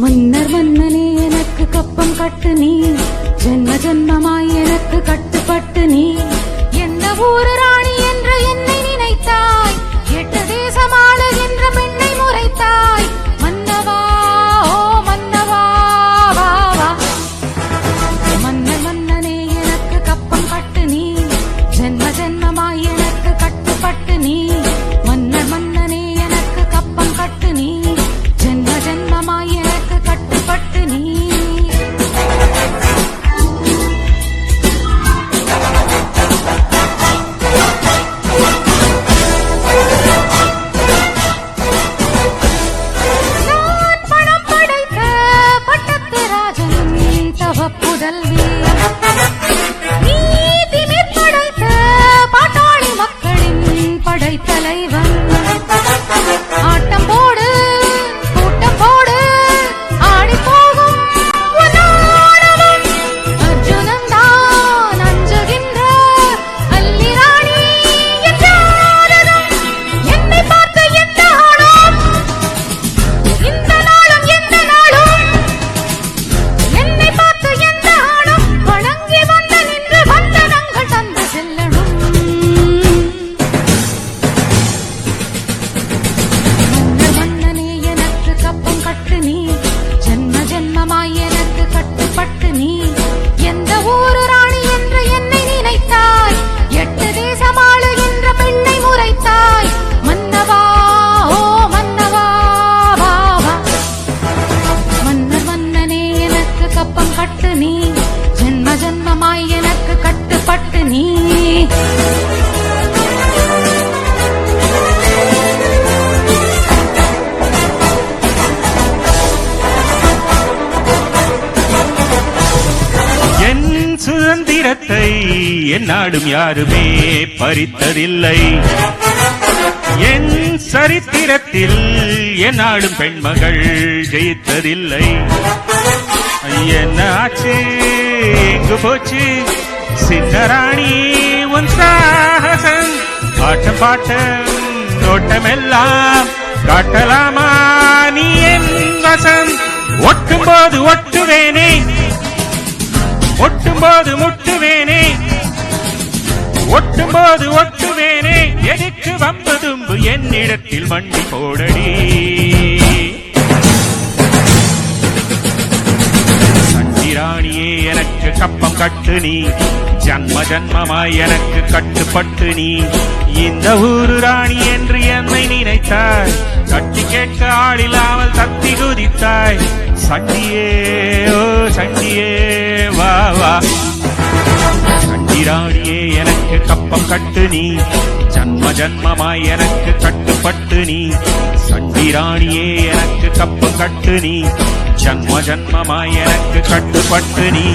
மன்னர் மன்னனே எனக்கு கப்பம் கட்டு நீ, ஜென்ம ஜென்மமாய் எனக்கு கட்டுப்பட்டு நீ. எந்த ஊரு ராணி என்று என்னை நினைத்தாய், 8 தேசம் ஆளுகின்ற பெண்ணை முறைத்தாய். மன்னவா ஓ மன்னவா வா வா. மன்னர் மன்னனே எனக்கு கப்பம் கட்டு நீ, ஜென்ம ஜென்மமாய் எனக்கு கட்டுப்பட்டு நீ. மன்னர் மன்னனே எனக்கு கப்பம் கட்டு நீ, ஜென்ம ஜென்மமாய் எனக்கு கட்டுப்பட்டு நீ. நான் பணம் படைத்த பட்டத்து ராஜன் தவப்புதல்வி, நீதி படைத்த பாட்டாளி மக்களின் படைத்தலைவன். ஆட்டம் போடு கூட்டம் போடு ஆடி போகும் உன்னாடவன். அர்ஜுனன் தான் அஞ்சுகின்ற அல்லி ராணி என்றாரதும். என்னை பார்த்து எந்த ஆடும் இந்த நாளும் எந்த நாளும், என்னை பார்த்து எந்த ஆடும் வணங்கி வந்த நின்று வந்தனங்கள் தந்து செல்லணும். மன்னர் மன்னனே எனக்கு கப்பம் கட்டு நீ, ஜென்ம ஜென்மமாய் எனக்கு கட்டுப்பட்டு நீ. எந்த ஊரு ராணி என்று என்னை நினைத்தாய், 8 தேசம் ஆளுகின்ற பெண்ணை முறைத்தாய். மன்னவா ஓ மன்னவா வா வா. மன்னர் மன்னனே எனக்கு கப்பம் கட்டு நீ, ஜென்ம ஜென்மமாய் எனக்கு கட்டுப்பட்டு நீ. என் சுதந்திரத்தை என்னாடும் யாருமே பறித்ததில்லை. என் சரித்திரத்தில் என்னாடும் பெண்மகள் ஜெயித்ததில்லை. என்ன ஆச்சு எங்கு போச்சு சின்ன ராணி உன் சாகசம்? ஆட்டம் பாட்டம் நோட்டமெல்லாம் காட்டலாமா நீ என் வசம்? ஒட்டும்போது ஒட்டுவேனே, ஒட்டும்போது முட்டுவேனே, ஒட்டும்போது ஒட்டுவேனே. எதுக்கு வம்பு தும்பு என்னிடத்தில் மண்டி போடடி. சண்டிராணியே எனக்கு கப்பம் கட்டு நீ, ஜன்ம ஜன்மமாய் எனக்கு கட்டுப்பட்டு நீ. இந்த ஊரு ராணி என்று என்னை நினைத்தாய், கட்டி கேட்க ஆளில்லாமல் தத்தி குதித்தாய். சண்டியே ஓ சண்டியே வா வா. சண்டிராணியே எனக்கு கப்பம் கட்டு நீ, ஜன்ம ஜன்மமாய் எனக்கு கட்டுப்பட்டு நீ. சண்டிராணியே எனக்கு கப்பம் கட்டு நீ, ஜன்ம ஜன்மமாய் எனக்கு கட்டுப்பட்டு நீ.